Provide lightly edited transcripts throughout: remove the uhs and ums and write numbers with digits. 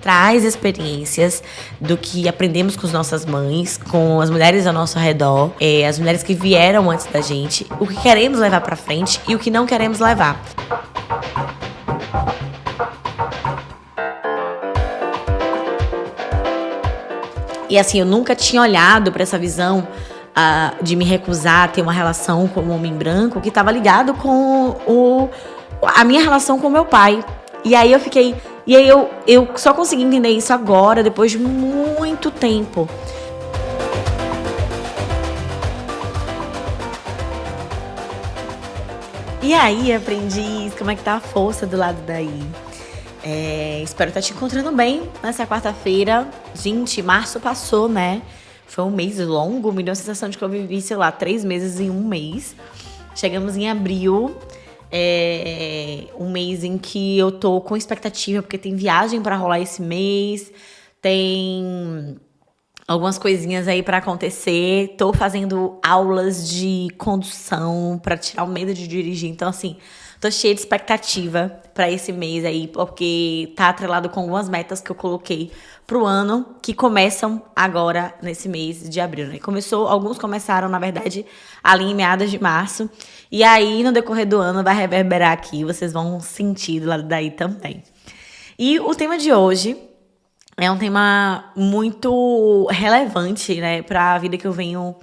traz experiências do que aprendemos com as nossas mães, com as mulheres ao nosso redor, as mulheres que vieram antes da gente, o que queremos levar pra frente e o que não queremos levar. E assim, eu nunca tinha olhado para essa visão de me recusar a ter uma relação com um homem branco que estava ligado com a minha relação com o meu pai. E aí eu só consegui entender isso agora, depois de muito tempo. E aí aprendi como é que tá a força do lado daí. Espero estar te encontrando bem nessa quarta-feira. Gente, março passou, né? Foi um mês longo, me deu a sensação de que eu vivi, 3 meses em um mês. Chegamos em abril, um mês em que eu tô com expectativa, porque tem viagem pra rolar esse mês, tem algumas coisinhas aí pra acontecer. Tô fazendo aulas de condução pra tirar o medo de dirigir. Então, assim, tô cheia de expectativa pra esse mês aí, porque tá atrelado com algumas metas que eu coloquei pro ano, que começam agora nesse mês de abril, né? Alguns começaram, na verdade, ali em meados de março. E aí, no decorrer do ano, vai reverberar aqui, vocês vão sentir do lado daí também. E o tema de hoje é um tema muito relevante, né, para a vida que eu venho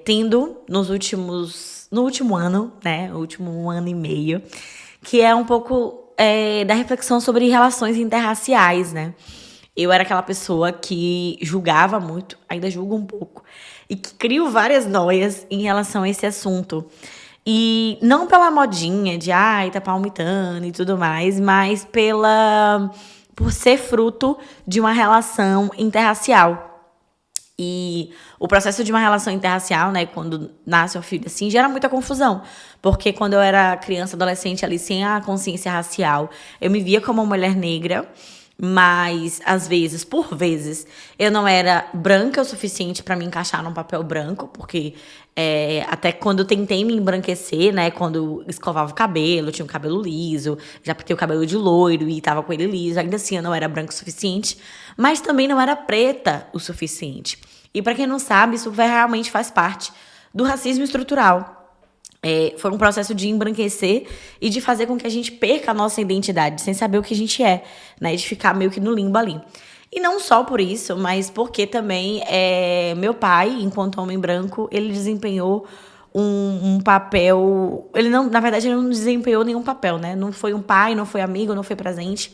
tendo no último ano, né, o último ano e meio, que é um pouco da reflexão sobre relações interraciais, né. Eu era aquela pessoa que julgava muito, ainda julgo um pouco, e que crio várias noias em relação a esse assunto. E não pela modinha de, tá palmitando e tudo mais, mas por ser fruto de uma relação interracial. E o processo de uma relação interracial, né, quando nasce um filho assim, gera muita confusão. Porque quando eu era criança, adolescente ali, sem a consciência racial, eu me via como uma mulher negra, mas por vezes, eu não era branca o suficiente para me encaixar num papel branco, porque até quando eu tentei me embranquecer, né, quando escovava o cabelo, tinha um cabelo liso, já pintei o cabelo de loiro e tava com ele liso, ainda assim eu não era branca o suficiente, mas também não era preta o suficiente. E para quem não sabe, isso realmente faz parte do racismo estrutural. Foi um processo de embranquecer e de fazer com que a gente perca a nossa identidade, sem saber o que a gente é, né? De ficar meio que no limbo ali. E não só por isso, mas porque também meu pai, enquanto homem branco, ele desempenhou um papel... Na verdade, ele não desempenhou nenhum papel, né? Não foi um pai, não foi amigo, não foi presente.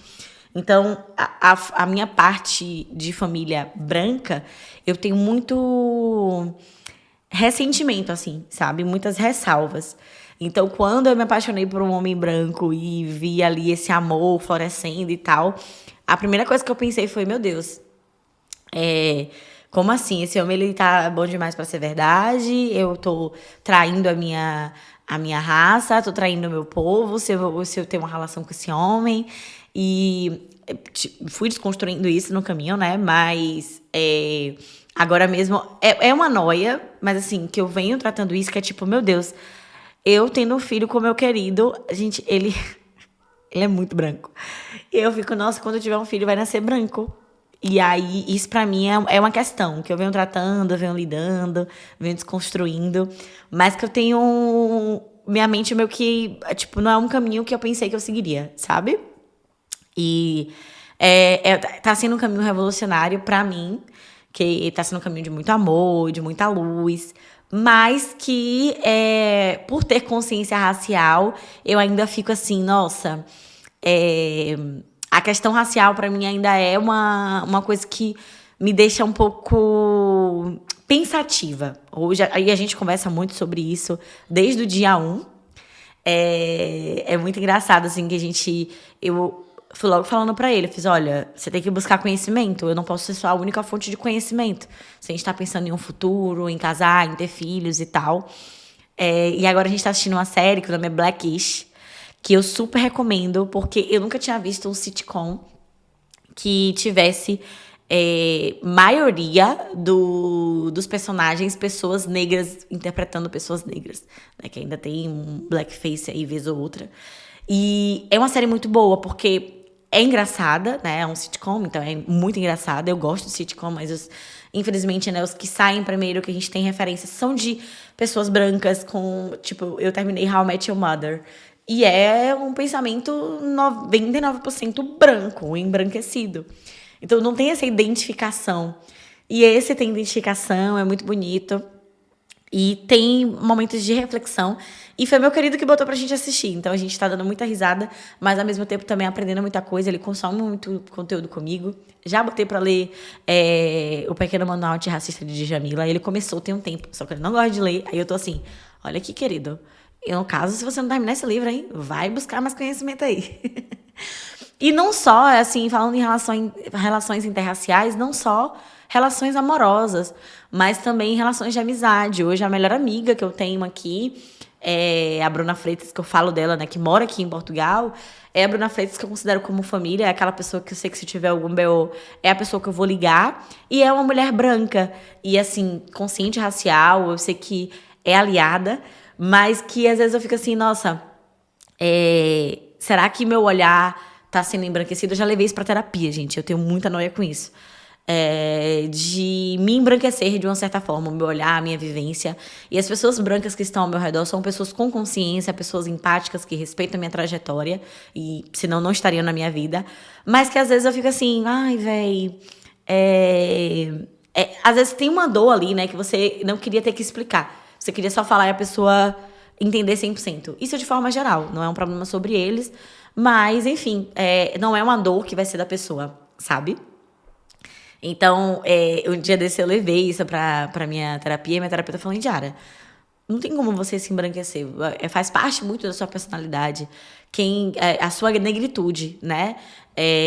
Então, a minha parte de família branca, eu tenho muito ressentimento, assim, sabe? Muitas ressalvas. Então, quando eu me apaixonei por um homem branco e vi ali esse amor florescendo e tal, a primeira coisa que eu pensei foi, meu Deus, como assim? Esse homem, ele tá bom demais pra ser verdade? Eu tô traindo a minha raça, tô traindo o meu povo, se eu tenho uma relação com esse homem. E fui desconstruindo isso no caminho, né? Mas agora mesmo é uma noia, mas assim, que eu venho tratando isso, que é tipo, meu Deus, eu tendo um filho com meu querido, gente, ele é muito branco. E eu fico, nossa, quando eu tiver um filho vai nascer branco. E aí, isso pra mim é uma questão que eu venho tratando, eu venho lidando, venho desconstruindo, mas que eu tenho minha mente meio que, tipo, não é um caminho que eu pensei que eu seguiria, sabe? E tá sendo um caminho revolucionário pra mim, que tá sendo um caminho de muito amor, de muita luz, mas que por ter consciência racial, eu ainda fico assim, nossa, a questão racial pra mim ainda é uma coisa que me deixa um pouco pensativa. Hoje, aí a gente conversa muito sobre isso desde o dia 1. É muito engraçado, assim, que eu fui logo falando pra ele, eu fiz, olha, você tem que buscar conhecimento, eu não posso ser só a única fonte de conhecimento. Se a gente tá pensando em um futuro, em casar, em ter filhos e tal. E agora a gente tá assistindo uma série que o nome é Blackish, que eu super recomendo, porque eu nunca tinha visto um sitcom que tivesse maioria dos personagens, pessoas negras interpretando pessoas negras, né? Que ainda tem um blackface aí, vez ou outra. E é uma série muito boa, porque é engraçada, né? É um sitcom, então é muito engraçada. Eu gosto de sitcom, mas infelizmente, né, os que saem primeiro, que a gente tem referência, são de pessoas brancas com, tipo, eu terminei How I Met Your Mother. E é um pensamento 99% branco, embranquecido. Então não tem essa identificação. E esse tem identificação, é muito bonito. E tem momentos de reflexão. E foi meu querido que botou pra gente assistir. Então a gente tá dando muita risada, mas ao mesmo tempo também aprendendo muita coisa. Ele consome muito conteúdo comigo. Já botei pra ler O Pequeno Manual Antirracista de Djamila. Ele começou tem um tempo, só que ele não gosta de ler. Aí eu tô assim, olha aqui, querido. Eu, no caso, se você não terminar esse livro, hein, vai buscar mais conhecimento aí. E não só, assim, falando em relações interraciais, não só relações amorosas, mas também relações de amizade. Hoje, a melhor amiga que eu tenho aqui é a Bruna Freitas, que eu falo dela, né, que mora aqui em Portugal. É a Bruna Freitas que eu considero como família, é aquela pessoa que eu sei que se tiver algum BO, é a pessoa que eu vou ligar. E é uma mulher branca e, assim, consciente racial, eu sei que é aliada, mas que às vezes eu fico assim, nossa, será que meu olhar tá sendo embranquecido? Eu já levei isso pra terapia, gente. Eu tenho muita noia com isso. De me embranquecer de uma certa forma, o meu olhar, a minha vivência. E as pessoas brancas que estão ao meu redor são pessoas com consciência, pessoas empáticas que respeitam a minha trajetória, e senão não estariam na minha vida. Mas que às vezes eu fico assim, ai, véi. Às vezes tem uma dor ali, né, que você não queria ter que explicar. Você queria só falar e a pessoa entender 100%. Isso de forma geral, não é um problema sobre eles. Mas, enfim, não é uma dor que vai ser da pessoa, sabe? Então, um dia desse eu levei isso pra minha terapia, e minha terapeuta falou, Indiara, não tem como você se embranquecer, faz parte muito da sua personalidade, a sua negritude, né?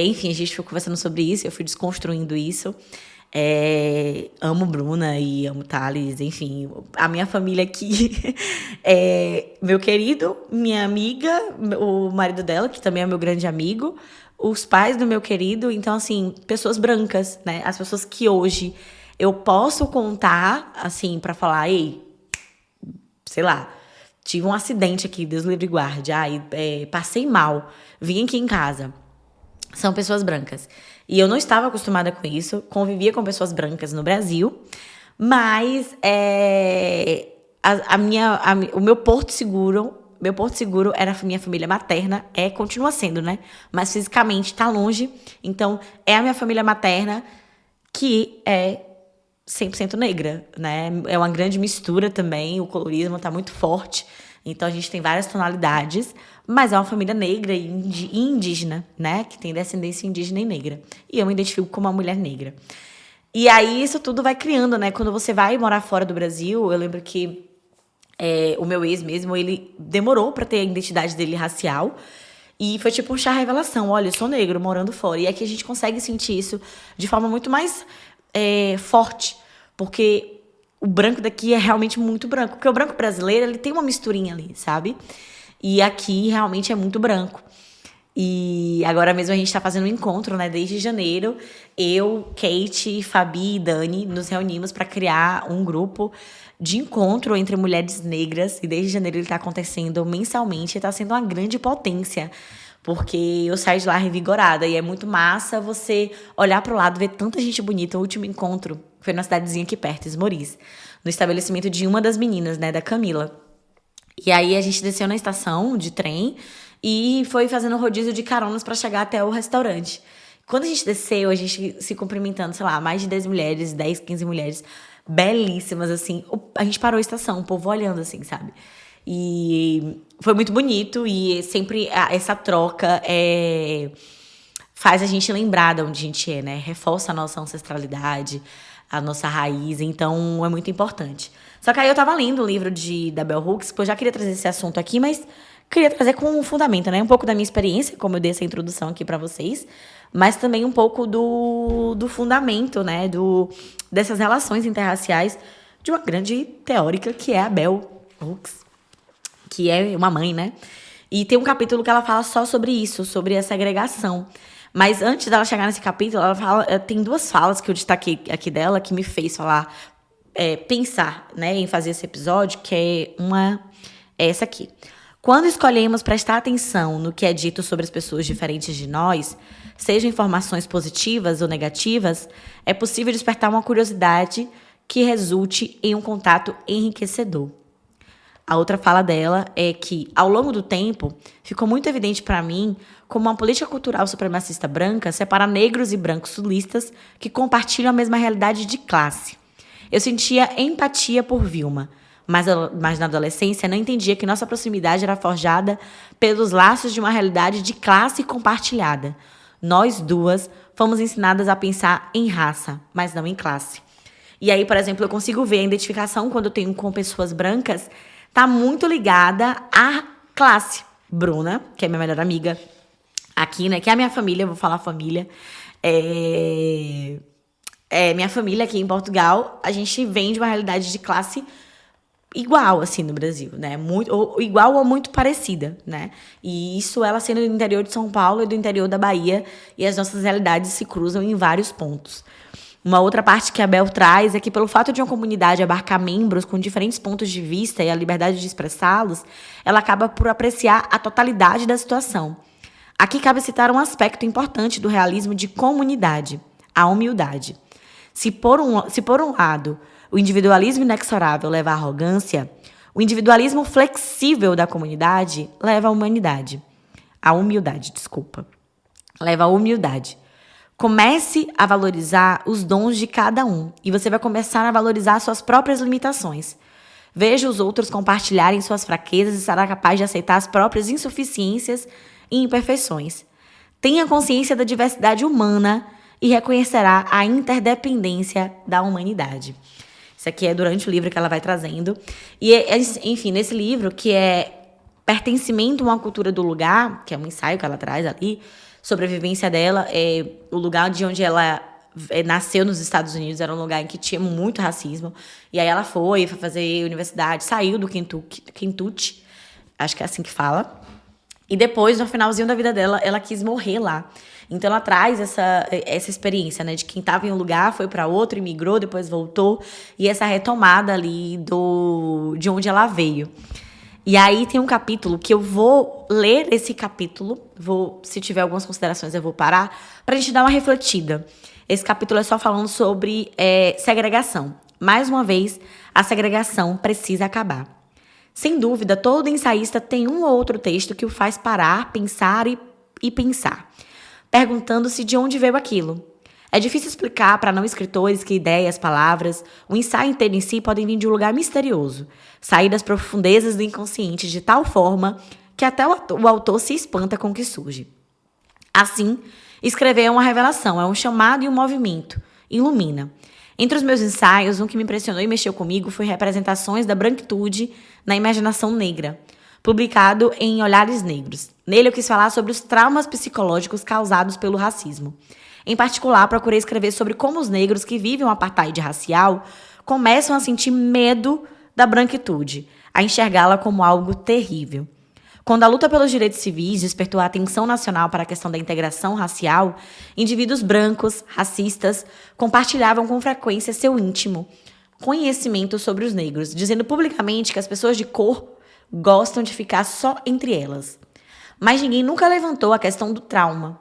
Enfim, a gente foi conversando sobre isso, eu fui desconstruindo isso. Amo Bruna e amo Thales, enfim, a minha família aqui, meu querido, minha amiga, o marido dela, que também é meu grande amigo, os pais do meu querido, então, assim, pessoas brancas, né? As pessoas que hoje eu posso contar, assim, pra falar, ei, sei lá, tive um acidente aqui, Deus livre e guarde, passei mal, vim aqui em casa. São pessoas brancas. E eu não estava acostumada com isso, convivia com pessoas brancas no Brasil, mas o meu porto seguro era a minha família materna, continua sendo, né? Mas fisicamente tá longe, então é a minha família materna que é 100% negra, né? É uma grande mistura também, o colorismo tá muito forte, então a gente tem várias tonalidades, mas é uma família negra e indígena, né? Que tem descendência indígena e negra. E eu me identifico como uma mulher negra. E aí isso tudo vai criando, né? Quando você vai morar fora do Brasil, eu lembro que o meu ex mesmo, ele demorou pra ter a identidade dele racial. E foi tipo um chá revelação. Olha, eu sou negro morando fora. E aqui a gente consegue sentir isso de forma muito mais forte. Porque o branco daqui é realmente muito branco. Porque o branco brasileiro, ele tem uma misturinha ali, sabe? E aqui realmente é muito branco. E agora mesmo a gente tá fazendo um encontro, né? Desde janeiro, eu, Kate, Fabi e Dani nos reunimos para criar um grupo de encontro entre mulheres negras. E desde janeiro ele tá acontecendo mensalmente e tá sendo uma grande potência. Porque eu saio de lá revigorada. E é muito massa você olhar pro lado, ver tanta gente bonita. O último encontro foi na cidadezinha aqui perto, Esmoriz. No estabelecimento de uma das meninas, né? Da Camila. E aí a gente desceu na estação de trem e foi fazendo rodízio de caronas para chegar até o restaurante. Quando a gente desceu, a gente se cumprimentando, sei lá, mais de 10 mulheres, 10, 15 mulheres belíssimas, assim. A gente parou a estação, o povo olhando, assim, sabe? E foi muito bonito e sempre essa troca faz a gente lembrar de onde a gente é, né? Reforça a nossa ancestralidade, a nossa raiz, então é muito importante. Só que aí eu tava lendo o livro da Bell Hooks, porque eu já queria trazer esse assunto aqui, mas queria trazer com um fundamento, né? Um pouco da minha experiência, como eu dei essa introdução aqui pra vocês, mas também um pouco do fundamento, né? Dessas relações interraciais de uma grande teórica que é a Bell Hooks, que é uma mãe, né? E tem um capítulo que ela fala só sobre isso, sobre essa agregação. Mas antes dela chegar nesse capítulo, tem duas falas que eu destaquei aqui dela que me fez pensar, né, em fazer esse episódio, que é essa aqui. Quando escolhemos prestar atenção no que é dito sobre as pessoas diferentes de nós, sejam informações positivas ou negativas, é possível despertar uma curiosidade que resulte em um contato enriquecedor. A outra fala dela é que, ao longo do tempo, ficou muito evidente para mim como uma política cultural supremacista branca separa negros e brancos sulistas que compartilham a mesma realidade de classe. Eu sentia empatia por Vilma, mas na adolescência não entendia que nossa proximidade era forjada pelos laços de uma realidade de classe compartilhada. Nós duas fomos ensinadas a pensar em raça, mas não em classe. E aí, por exemplo, eu consigo ver a identificação quando eu tenho com pessoas brancas tá muito ligada à classe. Bruna, que é minha melhor amiga aqui, né? Que é a minha família, vou falar família. Minha família aqui em Portugal, a gente vem de uma realidade de classe igual, assim, no Brasil, né? Igual ou muito parecida, né? E isso ela sendo do interior de São Paulo e do interior da Bahia, e as nossas realidades se cruzam em vários pontos. Uma outra parte que a Bel traz é que, pelo fato de uma comunidade abarcar membros com diferentes pontos de vista e a liberdade de expressá-los, ela acaba por apreciar a totalidade da situação. Aqui cabe citar um aspecto importante do realismo de comunidade, a humildade. Se por um lado o individualismo inexorável leva à arrogância, o individualismo flexível da comunidade leva à humildade. Leva à humildade. Comece a valorizar os dons de cada um e você vai começar a valorizar suas próprias limitações. Veja os outros compartilharem suas fraquezas e será capaz de aceitar as próprias insuficiências e imperfeições. Tenha consciência da diversidade humana e reconhecerá a interdependência da humanidade. Isso aqui é durante o livro que ela vai trazendo. E, enfim, nesse livro, que é Pertencimento a uma Cultura do Lugar, que é um ensaio que ela traz ali, sobre a vivência dela, o lugar de onde ela nasceu nos Estados Unidos era um lugar em que tinha muito racismo. E aí ela foi fazer universidade, saiu do Kentucky, acho que é assim que fala. E depois, no finalzinho da vida dela, ela quis morrer lá. Então ela traz essa experiência, né, de quem estava em um lugar, foi para outro, imigrou, depois voltou. E essa retomada ali de onde ela veio. E aí tem um capítulo que eu vou ler esse capítulo, se tiver algumas considerações eu vou parar, pra gente dar uma refletida. Esse capítulo é só falando sobre segregação. Mais uma vez, a segregação precisa acabar. Sem dúvida, todo ensaísta tem um ou outro texto que o faz parar, pensar e pensar, perguntando-se de onde veio aquilo. É difícil explicar para não escritores que ideias, palavras, o ensaio inteiro em si podem vir de um lugar misterioso, sair das profundezas do inconsciente de tal forma que até o autor se espanta com o que surge. Assim, escrever é uma revelação, é um chamado e um movimento, ilumina. Entre os meus ensaios, um que me impressionou e mexeu comigo foi Representações da Branquitude na Imaginação Negra, publicado em Olhares Negros. Nele eu quis falar sobre os traumas psicológicos causados pelo racismo. Em particular, procurei escrever sobre como os negros que vivem o apartheid racial começam a sentir medo da branquitude, a enxergá-la como algo terrível. Quando a luta pelos direitos civis despertou a atenção nacional para a questão da integração racial, indivíduos brancos, racistas, compartilhavam com frequência seu íntimo conhecimento sobre os negros, dizendo publicamente que as pessoas de cor gostam de ficar só entre elas. Mas ninguém nunca levantou a questão do trauma.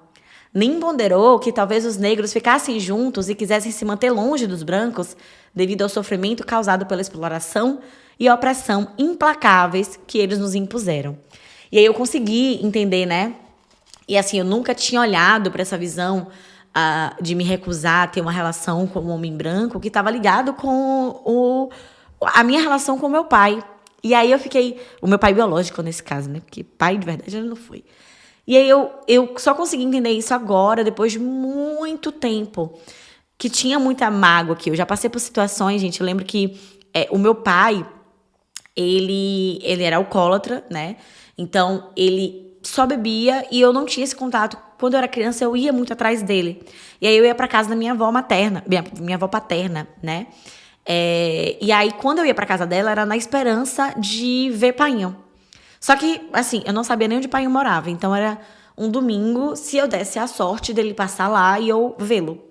Nem ponderou que talvez os negros ficassem juntos e quisessem se manter longe dos brancos devido ao sofrimento causado pela exploração e opressão implacáveis que eles nos impuseram. E aí eu consegui entender, né? E assim, eu nunca tinha olhado para essa visão de me recusar a ter uma relação com um homem branco que estava ligado com a minha relação com o meu pai. E aí eu fiquei... O meu pai biológico, nesse caso, né? Porque pai, de verdade, ele não foi. E aí eu só consegui entender isso agora, depois de muito tempo. Que tinha muita mágoa aqui. Eu já passei por situações, gente. Eu lembro que o meu pai, ele era alcoólatra, né? Então, ele só bebia e eu não tinha esse contato. Quando eu era criança, eu ia muito atrás dele. E aí eu ia pra casa da minha avó materna, minha avó paterna, né? E aí, quando eu ia pra casa dela, era na esperança de ver painho. Só que, assim, eu não sabia nem onde painho morava. Então, era um domingo, se eu desse a sorte dele passar lá e eu vê-lo.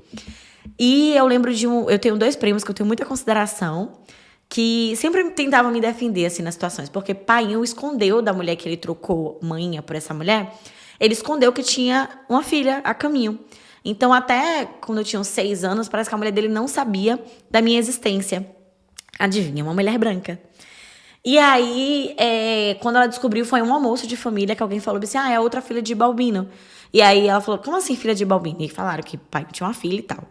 E eu lembro eu tenho 2 primos que eu tenho muita consideração, que sempre tentavam me defender, assim, nas situações. Porque Painho escondeu da mulher que ele trocou manhã por essa mulher, ele escondeu que tinha uma filha a caminho. Então, até quando eu tinha uns 6 anos, parece que a mulher dele não sabia da minha existência. Adivinha, uma mulher branca. E aí, quando ela descobriu, foi um almoço de família que alguém falou assim, é a outra filha de Balbino. E aí ela falou, como assim filha de Balbino? E falaram que o pai tinha uma filha e tal.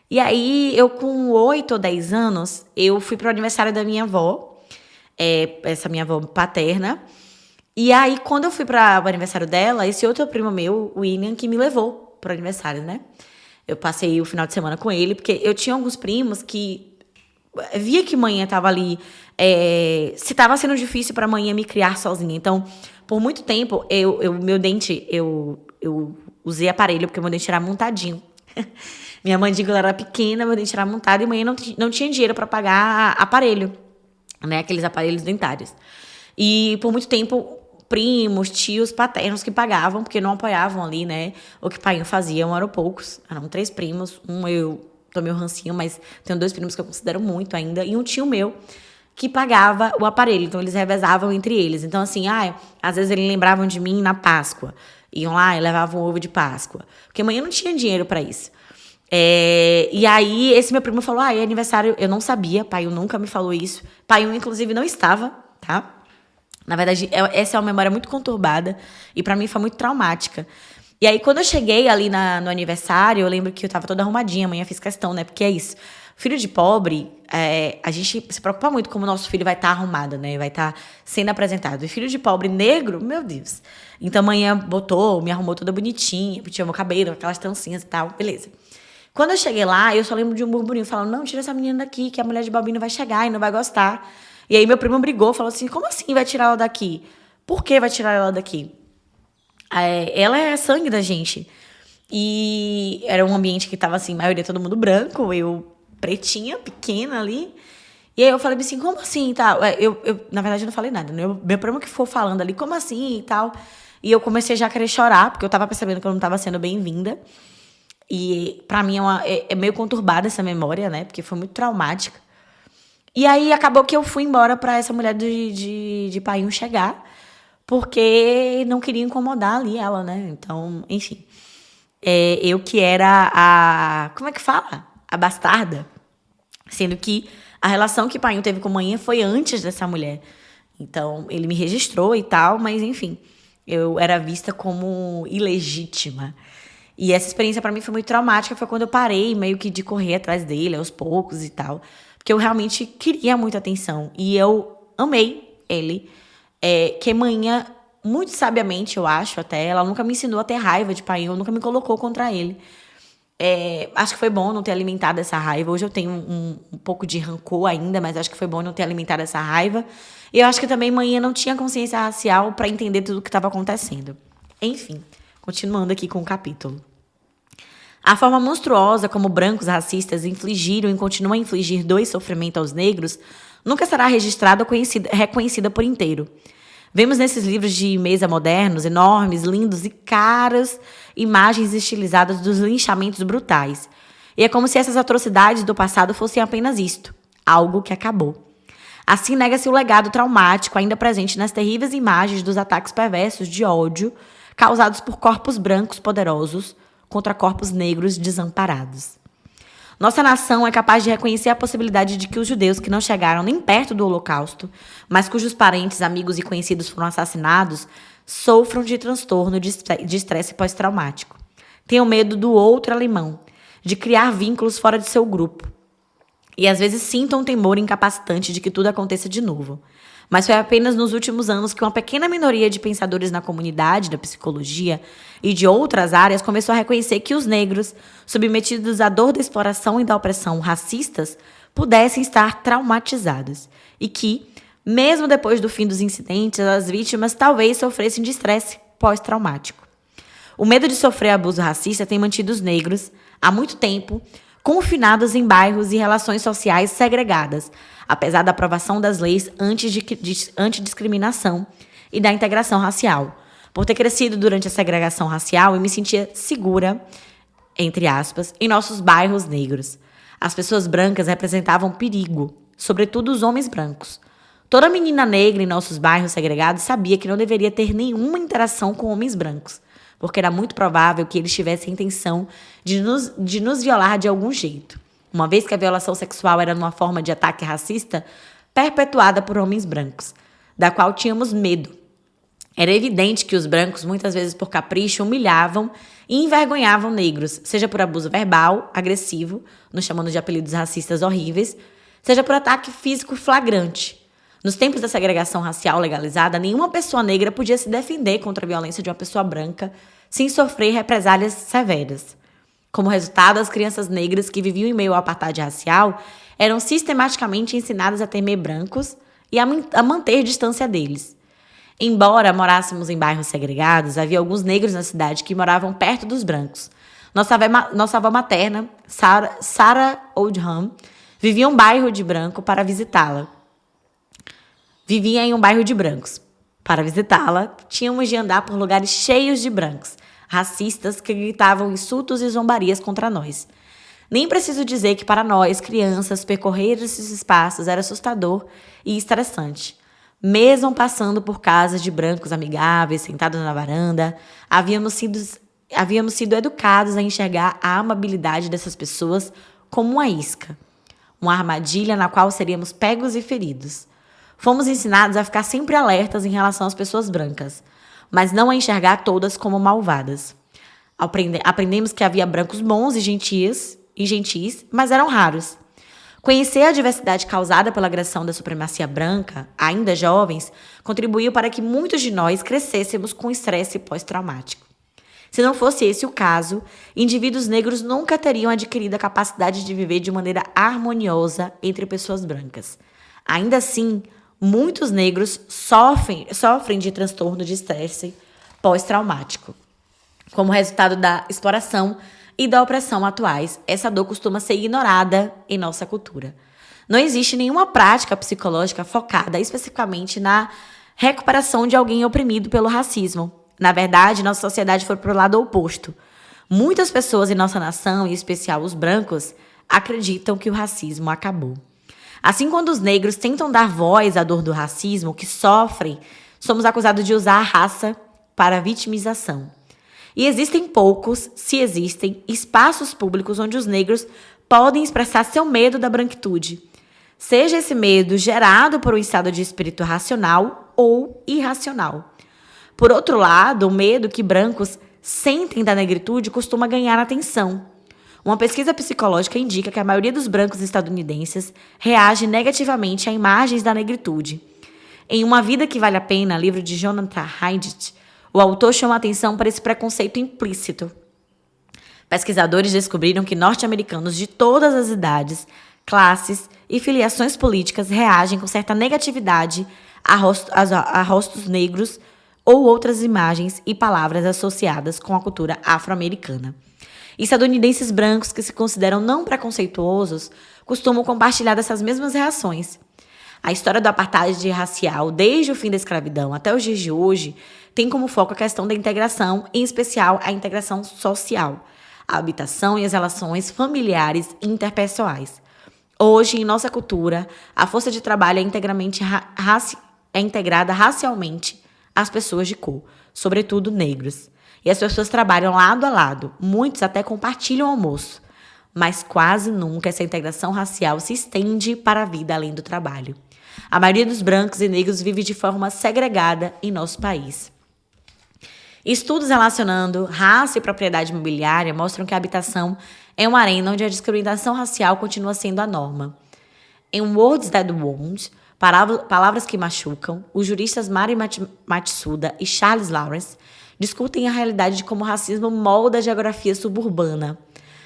E aí, eu com 8 ou 10 anos, eu fui pro aniversário da minha avó, essa minha avó paterna. E aí, quando eu fui pro aniversário dela, esse outro primo meu, o William, que me levou pro aniversário, né? Eu passei o final de semana com ele, porque eu tinha alguns primos que via que manhã tava ali, se tava sendo difícil pra manhã me criar sozinha. Então, por muito tempo, meu dente, eu usei aparelho, porque meu dente era montadinho. Minha mandíbula era pequena, meu dente era montado, e manhã não tinha dinheiro pra pagar aparelho, né? Aqueles aparelhos dentários. E por muito tempo, primos, tios, paternos que pagavam, porque não apoiavam ali, né? O que pai fazia, eram poucos. Eram 3 primos, eu tomei um rancinho, mas tenho 2 primos que eu considero muito ainda, e um tio meu que pagava o aparelho, então eles revezavam entre eles. Então, assim, às vezes eles lembravam de mim na Páscoa, iam lá e levavam um ovo de Páscoa, porque amanhã não tinha dinheiro pra isso. E aí, esse meu primo falou, é aniversário, eu não sabia, pai nunca me falou isso, pai inclusive não estava, tá? Na verdade, essa é uma memória muito conturbada, e pra mim foi muito traumática. E aí, quando eu cheguei ali no aniversário, eu lembro que eu tava toda arrumadinha, amanhã fiz questão, né? Porque é isso. Filho de pobre, a gente se preocupa muito como o nosso filho vai estar arrumado, né? Vai estar sendo apresentado. E filho de pobre negro, meu Deus. Então, amanhã me arrumou toda bonitinha, tinha meu cabelo, aquelas trancinhas e tal, beleza. Quando eu cheguei lá, eu só lembro de um burburinho falando, não, tira essa menina daqui, que a mulher de Balbino vai chegar e não vai gostar. E aí, meu primo brigou, falou assim, como assim vai tirar ela daqui? Por que vai tirar ela daqui? Ela é sangue da gente. E era um ambiente que tava assim, maioria todo mundo branco, eu pretinha, pequena ali. E aí eu falei assim, como assim e tal? Na verdade, eu não falei nada, né? Meu primo que for falando ali, como assim e tal? E eu comecei já a querer chorar, porque eu tava percebendo que eu não tava sendo bem-vinda. E pra mim é meio conturbada essa memória, né? Porque foi muito traumática. E aí acabou que eu fui embora pra essa mulher de Painho chegar, porque não queria incomodar ali ela, né? Então, enfim. Eu que era como é que fala? A bastarda. Sendo que a relação que Painho teve com a mãe foi antes dessa mulher. Então, ele me registrou e tal, mas enfim. Eu era vista como ilegítima. E essa experiência pra mim foi muito traumática. Foi quando eu parei meio que de correr atrás dele, aos poucos e tal. Porque eu realmente queria muita atenção. E eu amei ele. Que manhã, muito sabiamente, eu acho até, ela nunca me ensinou a ter raiva de Painho, nunca me colocou contra ele. Acho que foi bom não ter alimentado essa raiva. Hoje eu tenho um pouco de rancor ainda, mas acho que foi bom não ter alimentado essa raiva. E eu acho que também manhã não tinha consciência racial para entender tudo o que estava acontecendo. Enfim, continuando aqui com o capítulo. A forma monstruosa como brancos racistas infligiram e continuam a infligir dor e sofrimento aos negros nunca será registrada ou reconhecida por inteiro. Vemos nesses livros de mesa modernos, enormes, lindos e caras, imagens estilizadas dos linchamentos brutais. E é como se essas atrocidades do passado fossem apenas isto, algo que acabou. Assim nega-se o legado traumático ainda presente nas terríveis imagens dos ataques perversos de ódio causados por corpos brancos poderosos contra corpos negros desamparados. Nossa nação é capaz de reconhecer a possibilidade de que os judeus que não chegaram nem perto do Holocausto, mas cujos parentes, amigos e conhecidos foram assassinados, sofram de transtorno de estresse pós-traumático. Tenham medo do outro alemão, de criar vínculos fora de seu grupo. E às vezes sintam um temor incapacitante de que tudo aconteça de novo. Mas foi apenas nos últimos anos que uma pequena minoria de pensadores na comunidade da psicologia e de outras áreas começou a reconhecer que os negros, submetidos à dor da exploração e da opressão racistas, pudessem estar traumatizados. E que, mesmo depois do fim dos incidentes, as vítimas talvez sofressem de estresse pós-traumático. O medo de sofrer abuso racista tem mantido os negros, há muito tempo, confinados em bairros e relações sociais segregadas, apesar da aprovação das leis antidiscriminação e da integração racial. Por ter crescido durante a segregação racial, eu me sentia segura, entre aspas, em nossos bairros negros. As pessoas brancas representavam perigo, sobretudo os homens brancos. Toda menina negra em nossos bairros segregados sabia que não deveria ter nenhuma interação com homens brancos, porque era muito provável que eles tivessem a intenção de nos violar de algum jeito, uma vez que a violação sexual era uma forma de ataque racista perpetuada por homens brancos, da qual tínhamos medo. Era evidente que os brancos, muitas vezes por capricho, humilhavam e envergonhavam negros, seja por abuso verbal, agressivo, nos chamando de apelidos racistas horríveis, seja por ataque físico flagrante. Nos tempos da segregação racial legalizada, nenhuma pessoa negra podia se defender contra a violência de uma pessoa branca sem sofrer represálias severas. Como resultado, as crianças negras que viviam em meio ao apartheid racial eram sistematicamente ensinadas a temer brancos e a manter distância deles. Embora morássemos em bairros segregados, havia alguns negros na cidade que moravam perto dos brancos. Nossa avó materna, Sarah Oldham, vivia em um bairro de branco para visitá-la. Vivia em um bairro de brancos. Para visitá-la, tínhamos de andar por lugares cheios de brancos, racistas que gritavam insultos e zombarias contra nós. Nem preciso dizer que para nós, crianças, percorrer esses espaços era assustador e estressante. Mesmo passando por casas de brancos amigáveis, sentados na varanda, havíamos sido educados a enxergar a amabilidade dessas pessoas como uma isca, uma armadilha na qual seríamos pegos e feridos. Fomos ensinados a ficar sempre alertas em relação às pessoas brancas, mas não a enxergar todas como malvadas. Aprendemos que havia brancos bons e gentis, mas eram raros. Conhecer a diversidade causada pela agressão da supremacia branca, ainda jovens, contribuiu para que muitos de nós crescêssemos com estresse pós-traumático. Se não fosse esse o caso, indivíduos negros nunca teriam adquirido a capacidade de viver de maneira harmoniosa entre pessoas brancas. Ainda assim, muitos negros sofrem de transtorno de estresse pós-traumático. Como resultado da exploração e da opressão atuais, essa dor costuma ser ignorada em nossa cultura. Não existe nenhuma prática psicológica focada especificamente na recuperação de alguém oprimido pelo racismo. Na verdade, nossa sociedade foi para o lado oposto. Muitas pessoas em nossa nação, em especial os brancos, acreditam que o racismo acabou. Assim, quando os negros tentam dar voz à dor do racismo que sofrem, somos acusados de usar a raça para vitimização. E existem poucos, se existem, espaços públicos onde os negros podem expressar seu medo da branquitude. Seja esse medo gerado por um estado de espírito racional ou irracional. Por outro lado, o medo que brancos sentem da negritude costuma ganhar atenção. Uma pesquisa psicológica indica que a maioria dos brancos estadunidenses reage negativamente a imagens da negritude. Em Uma Vida que Vale a Pena, livro de Jonathan Haidt, o autor chama atenção para esse preconceito implícito. Pesquisadores descobriram que norte-americanos de todas as idades, classes e filiações políticas reagem com certa negatividade a rostos negros ou outras imagens e palavras associadas com a cultura afro-americana. Estadunidenses brancos que se consideram não preconceituosos costumam compartilhar dessas mesmas reações. A história do apartheid racial, desde o fim da escravidão até os dias de hoje, tem como foco a questão da integração, em especial a integração social, a habitação e as relações familiares e interpessoais. Hoje, em nossa cultura, a força de trabalho é integrada racialmente às pessoas de cor, sobretudo negros. E as pessoas trabalham lado a lado, muitos até compartilham o almoço. Mas quase nunca essa integração racial se estende para a vida além do trabalho. A maioria dos brancos e negros vive de forma segregada em nosso país. Estudos relacionando raça e propriedade imobiliária mostram que a habitação é uma arena onde a discriminação racial continua sendo a norma. Em Words That Wound, Palavras que Machucam, os juristas Mari Matsuda e Charles Lawrence discutem a realidade de como o racismo molda a geografia suburbana,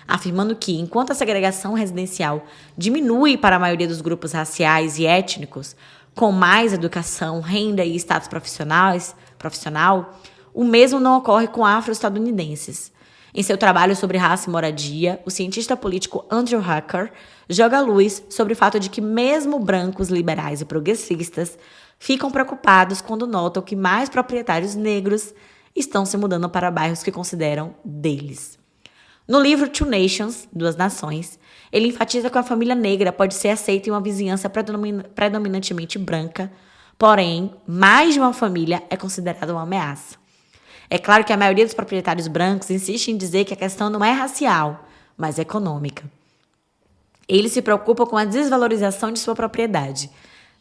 afirmando que, enquanto a segregação residencial diminui para a maioria dos grupos raciais e étnicos, com mais educação, renda e status profissional, o mesmo não ocorre com afro-estadunidenses. Em seu trabalho sobre raça e moradia, o cientista político Andrew Hacker joga luz sobre o fato de que mesmo brancos liberais e progressistas ficam preocupados quando notam que mais proprietários negros estão se mudando para bairros que consideram deles. No livro Two Nations, Duas Nações, ele enfatiza que a família negra pode ser aceita em uma vizinhança predominantemente branca, porém, mais de uma família é considerada uma ameaça. É claro que a maioria dos proprietários brancos insiste em dizer que a questão não é racial, mas econômica. Ele se preocupa com a desvalorização de sua propriedade.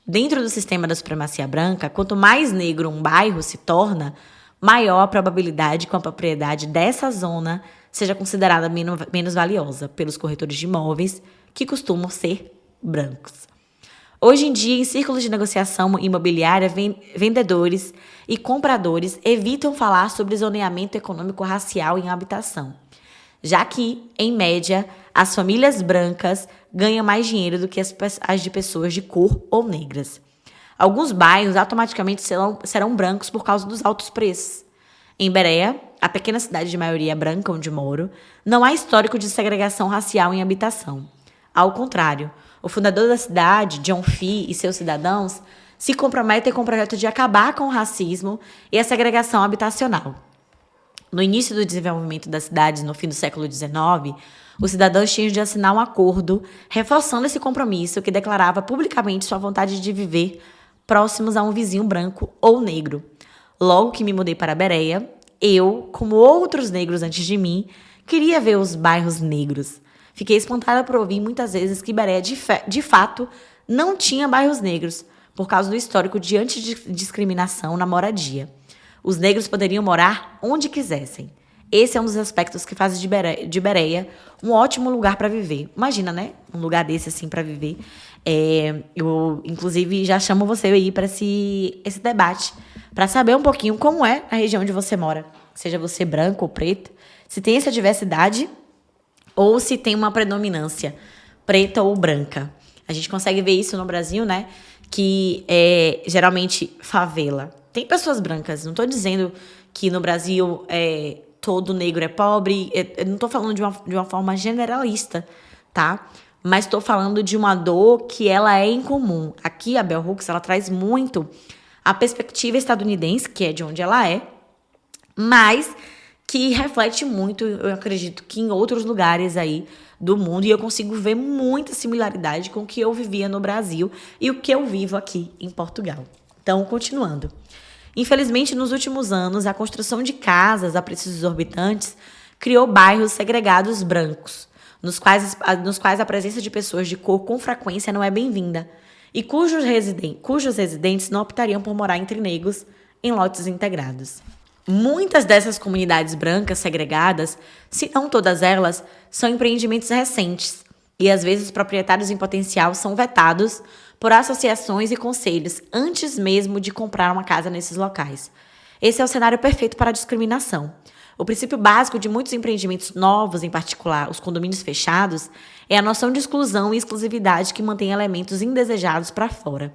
Dentro do sistema da supremacia branca, quanto mais negro um bairro se torna, maior a probabilidade que a propriedade dessa zona seja considerada menos valiosa pelos corretores de imóveis, que costumam ser brancos. Hoje em dia, em círculos de negociação imobiliária, vendedores e compradores evitam falar sobre zoneamento econômico racial em habitação, já que, em média, as famílias brancas ganham mais dinheiro do que as de pessoas de cor ou negras. Alguns bairros automaticamente serão brancos por causa dos altos preços. Em Berea, a pequena cidade de maioria branca onde moro, não há histórico de segregação racial em habitação. Ao contrário, o fundador da cidade, John Fee, e seus cidadãos se comprometem com o projeto de acabar com o racismo e a segregação habitacional. No início do desenvolvimento das cidades, no fim do século XIX, os cidadãos tinham de assinar um acordo reforçando esse compromisso que declarava publicamente sua vontade de viver próximos a um vizinho branco ou negro. Logo que me mudei para Berea, eu, como outros negros antes de mim, queria ver os bairros negros. Fiquei espantada por ouvir muitas vezes que Berea, de fato, não tinha bairros negros, por causa do histórico de antidiscriminação na moradia. Os negros poderiam morar onde quisessem. Esse é um dos aspectos que faz de Berea um ótimo lugar para viver. Imagina, né? Um lugar desse assim para viver. Eu, inclusive, já chamo você aí para esse debate, para saber um pouquinho como é a região onde você mora. Seja você branco ou preto, se tem essa diversidade ou se tem uma predominância preta ou branca. A gente consegue ver isso no Brasil, né? Que é geralmente favela. Tem pessoas brancas, não estou dizendo que no Brasil todo negro é pobre, eu não estou falando de uma forma generalista, tá? Mas estou falando de uma dor que ela é incomum. Aqui a Bell Hooks, ela traz muito a perspectiva estadunidense, que é de onde ela é, mas que reflete muito, eu acredito, que em outros lugares aí do mundo, e eu consigo ver muita similaridade com o que eu vivia no Brasil e o que eu vivo aqui em Portugal. Então, continuando. Infelizmente, nos últimos anos, a construção de casas a preços exorbitantes criou bairros segregados brancos, nos quais a presença de pessoas de cor com frequência não é bem-vinda, e cujos residentes não optariam por morar entre negros em lotes integrados. Muitas dessas comunidades brancas segregadas, se não todas elas, são empreendimentos recentes, e às vezes os proprietários em potencial são vetados por associações e conselhos antes mesmo de comprar uma casa nesses locais. Esse é o cenário perfeito para a discriminação. O princípio básico de muitos empreendimentos novos, em particular os condomínios fechados, é a noção de exclusão e exclusividade que mantém elementos indesejados para fora,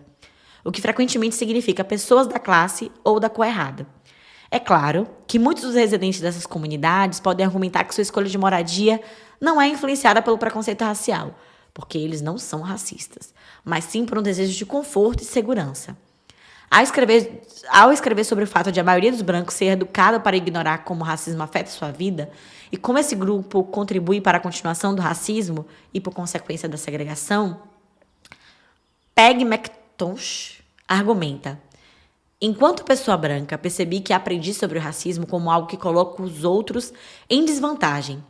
o que frequentemente significa pessoas da classe ou da cor errada. É claro que muitos dos residentes dessas comunidades podem argumentar que sua escolha de moradia não é influenciada pelo preconceito racial, porque eles não são racistas, mas sim por um desejo de conforto e segurança. Ao escrever sobre o fato de a maioria dos brancos ser educada para ignorar como o racismo afeta sua vida e como esse grupo contribui para a continuação do racismo e, por consequência, da segregação, Peg McIntosh argumenta: enquanto pessoa branca, percebi que aprendi sobre o racismo como algo que coloca os outros em desvantagem,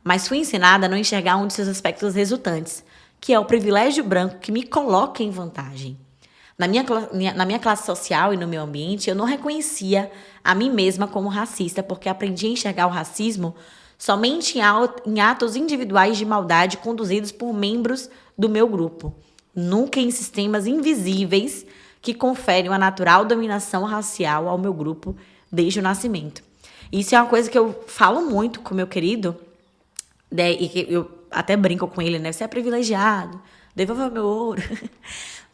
mas fui ensinada a não enxergar um de seus aspectos resultantes, que é o privilégio branco que me coloca em vantagem. Na minha classe social e no meu ambiente, eu não reconhecia a mim mesma como racista, porque aprendi a enxergar o racismo somente em atos individuais de maldade conduzidos por membros do meu grupo, nunca em sistemas invisíveis que conferem uma natural dominação racial ao meu grupo desde o nascimento. Isso é uma coisa que eu falo muito com meu querido, né, e que eu até brinco com ele, né? Você é privilegiado, devolva meu ouro.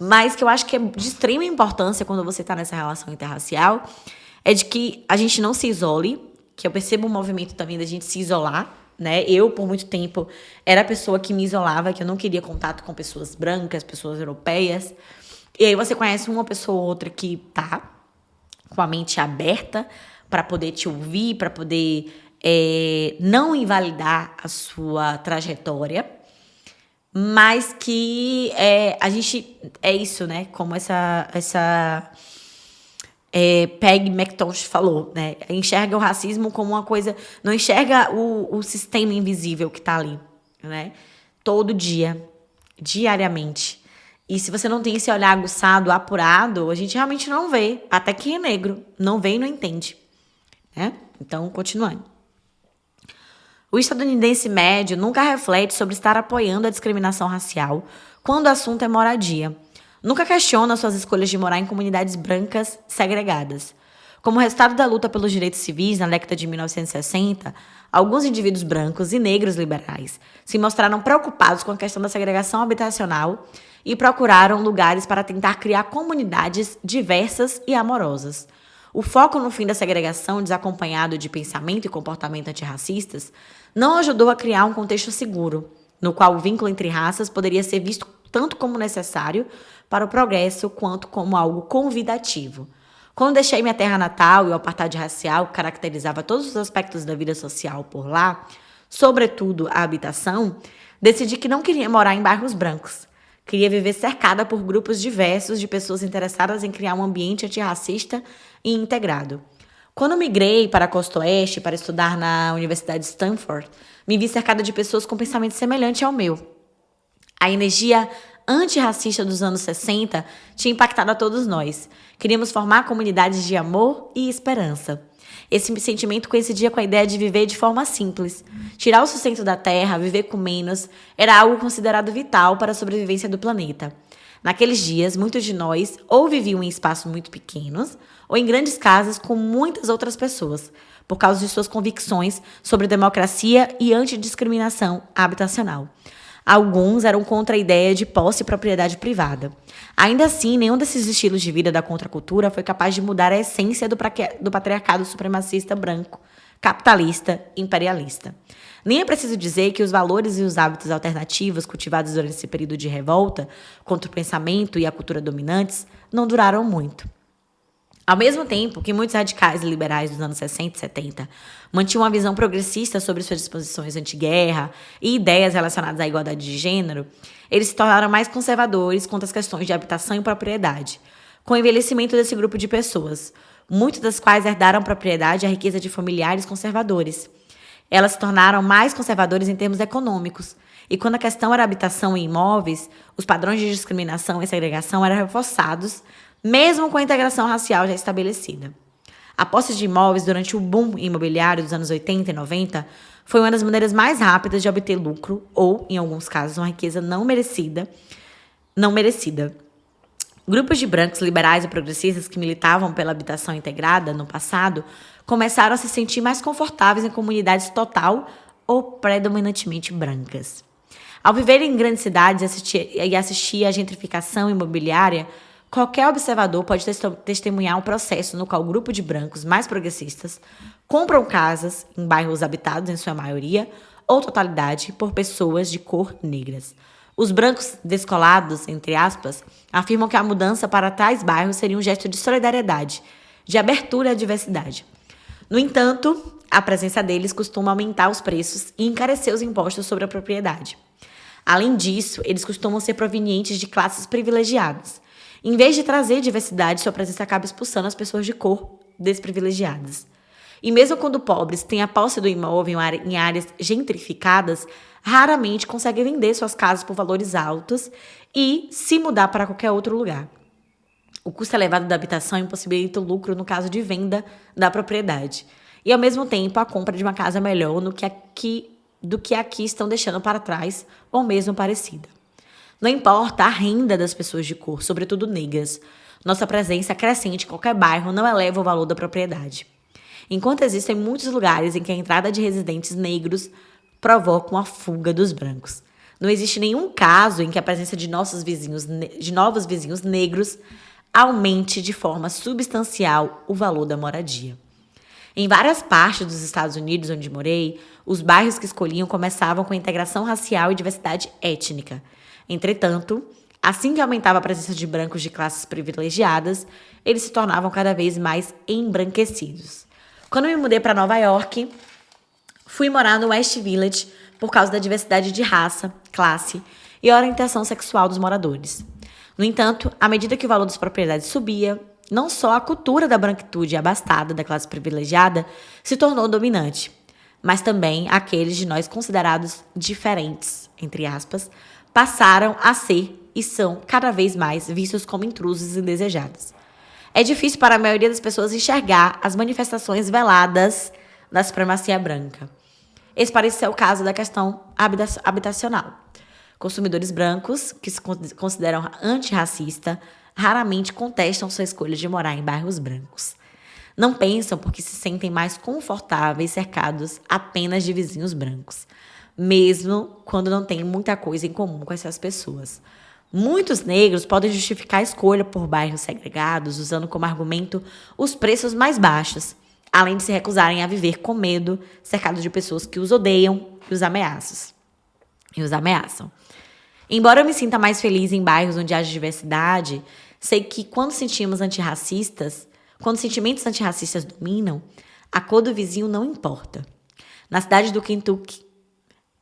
Mas que eu acho que é de extrema importância quando você está nessa relação interracial, é de que a gente não se isole, que eu percebo um movimento também da gente se isolar, né? Eu, por muito tempo, era a pessoa que me isolava, que eu não queria contato com pessoas brancas, pessoas europeias. E aí você conhece uma pessoa ou outra que tá com a mente aberta para poder te ouvir, para poder não invalidar a sua trajetória, mas que a gente... É isso, né? Como essa Peg McIntosh falou, né? Enxerga o racismo como uma coisa... Não enxerga o sistema invisível que tá ali, né? Todo dia, diariamente. E se você não tem esse olhar aguçado, apurado, a gente realmente não vê. Até quem é negro não vê e não entende, né? Então, continuando. O estadunidense médio nunca reflete sobre estar apoiando a discriminação racial quando o assunto é moradia. Nunca questiona suas escolhas de morar em comunidades brancas segregadas. Como resultado da luta pelos direitos civis na década de 1960, alguns indivíduos brancos e negros liberais se mostraram preocupados com a questão da segregação habitacional e procuraram lugares para tentar criar comunidades diversas e amorosas. O foco no fim da segregação, desacompanhado de pensamento e comportamento antirracistas, não ajudou a criar um contexto seguro, no qual o vínculo entre raças poderia ser visto tanto como necessário para o progresso quanto como algo convidativo. Quando deixei minha terra natal e o apartheid racial que caracterizava todos os aspectos da vida social por lá, sobretudo a habitação, decidi que não queria morar em bairros brancos. Queria viver cercada por grupos diversos de pessoas interessadas em criar um ambiente antirracista e integrado. Quando migrei para a Costa Oeste para estudar na Universidade de Stanford, me vi cercada de pessoas com pensamento semelhante ao meu. A energia antirracista dos anos 60 tinha impactado a todos nós. Queríamos formar comunidades de amor e esperança. Esse sentimento coincidia com a ideia de viver de forma simples. Tirar o sustento da terra, viver com menos, era algo considerado vital para a sobrevivência do planeta. Naqueles dias, muitos de nós ou viviam em espaços muito pequenos ou em grandes casas com muitas outras pessoas, por causa de suas convicções sobre democracia e antidiscriminação habitacional. Alguns eram contra a ideia de posse e propriedade privada. Ainda assim, nenhum desses estilos de vida da contracultura foi capaz de mudar a essência do patriarcado supremacista branco, capitalista e imperialista. Nem é preciso dizer que os valores e os hábitos alternativos cultivados durante esse período de revolta contra o pensamento e a cultura dominantes não duraram muito. Ao mesmo tempo que muitos radicais e liberais dos anos 60 e 70 mantinham uma visão progressista sobre suas disposições anti-guerra e ideias relacionadas à igualdade de gênero, eles se tornaram mais conservadores quanto às questões de habitação e propriedade, com o envelhecimento desse grupo de pessoas, muitas das quais herdaram propriedade e a riqueza de familiares conservadores. Elas se tornaram mais conservadores em termos econômicos, e quando a questão era habitação e imóveis, os padrões de discriminação e segregação eram reforçados, mesmo com a integração racial já estabelecida. A posse de imóveis durante o boom imobiliário dos anos 80 e 90 foi uma das maneiras mais rápidas de obter lucro ou, em alguns casos, uma riqueza não merecida. Grupos de brancos liberais e progressistas que militavam pela habitação integrada no passado começaram a se sentir mais confortáveis em comunidades total ou predominantemente brancas. Ao viver em grandes cidades e assistir à gentrificação imobiliária, qualquer observador pode testemunhar um processo no qual o grupo de brancos mais progressistas compram casas em bairros habitados, em sua maioria, ou totalidade, por pessoas de cor negras. Os brancos descolados, entre aspas, afirmam que a mudança para tais bairros seria um gesto de solidariedade, de abertura à diversidade. No entanto, a presença deles costuma aumentar os preços e encarecer os impostos sobre a propriedade. Além disso, eles costumam ser provenientes de classes privilegiadas. Em vez de trazer diversidade, sua presença acaba expulsando as pessoas de cor desprivilegiadas. E mesmo quando pobres têm a posse do imóvel em áreas gentrificadas, raramente conseguem vender suas casas por valores altos e se mudar para qualquer outro lugar. O custo elevado da habitação impossibilita o lucro no caso de venda da propriedade. E, ao mesmo tempo, a compra de uma casa melhor do que aqui estão deixando para trás, ou mesmo parecida. Não importa a renda das pessoas de cor, sobretudo negras. Nossa presença crescente em qualquer bairro não eleva o valor da propriedade. Enquanto existem muitos lugares em que a entrada de residentes negros provoca uma fuga dos brancos. Não existe nenhum caso em que a presença de novos vizinhos negros aumente de forma substancial o valor da moradia. Em várias partes dos Estados Unidos onde morei, os bairros que escolhiam começavam com a integração racial e diversidade étnica. Entretanto, assim que aumentava a presença de brancos de classes privilegiadas, eles se tornavam cada vez mais embranquecidos. Quando me mudei para Nova York, Fui morar no West Village por causa da diversidade de raça, classe e orientação sexual dos moradores. No entanto, à medida que o valor das propriedades subia, não só a cultura da branquitude abastada da classe privilegiada se tornou dominante, mas também aqueles de nós considerados diferentes, entre aspas, passaram a ser e são cada vez mais vistos como intrusos e indesejados. É difícil para a maioria das pessoas enxergar as manifestações veladas da supremacia branca. Esse parece ser o caso da questão habitacional. Consumidores brancos, que se consideram antirracista, raramente contestam sua escolha de morar em bairros brancos. Não pensam porque se sentem mais confortáveis cercados apenas de vizinhos brancos, mesmo quando não têm muita coisa em comum com essas pessoas. Muitos negros podem justificar a escolha por bairros segregados usando como argumento os preços mais baixos, além de se recusarem a viver com medo, cercados de pessoas que os odeiam e os ameaçam. Embora eu me sinta mais feliz em bairros onde há diversidade, sei que quando sentimentos antirracistas dominam, a cor do vizinho não importa. Na cidade do Kentucky,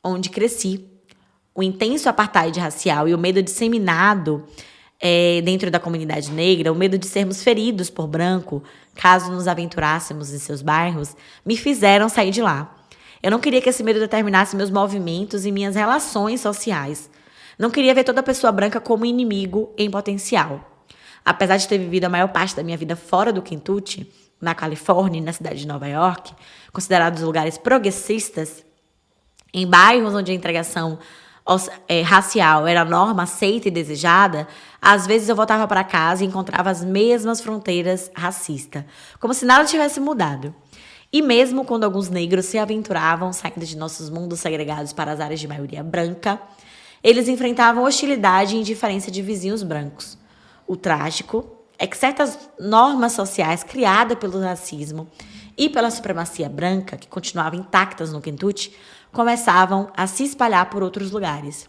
onde cresci, o intenso apartheid racial e o medo disseminado dentro da comunidade negra, o medo de sermos feridos por branco, caso nos aventurássemos em seus bairros, me fizeram sair de lá. Eu não queria que esse medo determinasse meus movimentos e minhas relações sociais. Não queria ver toda pessoa branca como inimigo em potencial. Apesar de ter vivido a maior parte da minha vida fora do Kentucky, na Califórnia e na cidade de Nova York, considerados lugares progressistas, em bairros onde a integração racial era norma aceita e desejada, às vezes eu voltava para casa e encontrava as mesmas fronteiras racistas, como se nada tivesse mudado. E mesmo quando alguns negros se aventuravam saindo de nossos mundos segregados para as áreas de maioria branca, eles enfrentavam hostilidade e indiferença de vizinhos brancos. O trágico é que certas normas sociais criadas pelo racismo e pela supremacia branca, que continuavam intactas no Kentucky, começavam a se espalhar por outros lugares.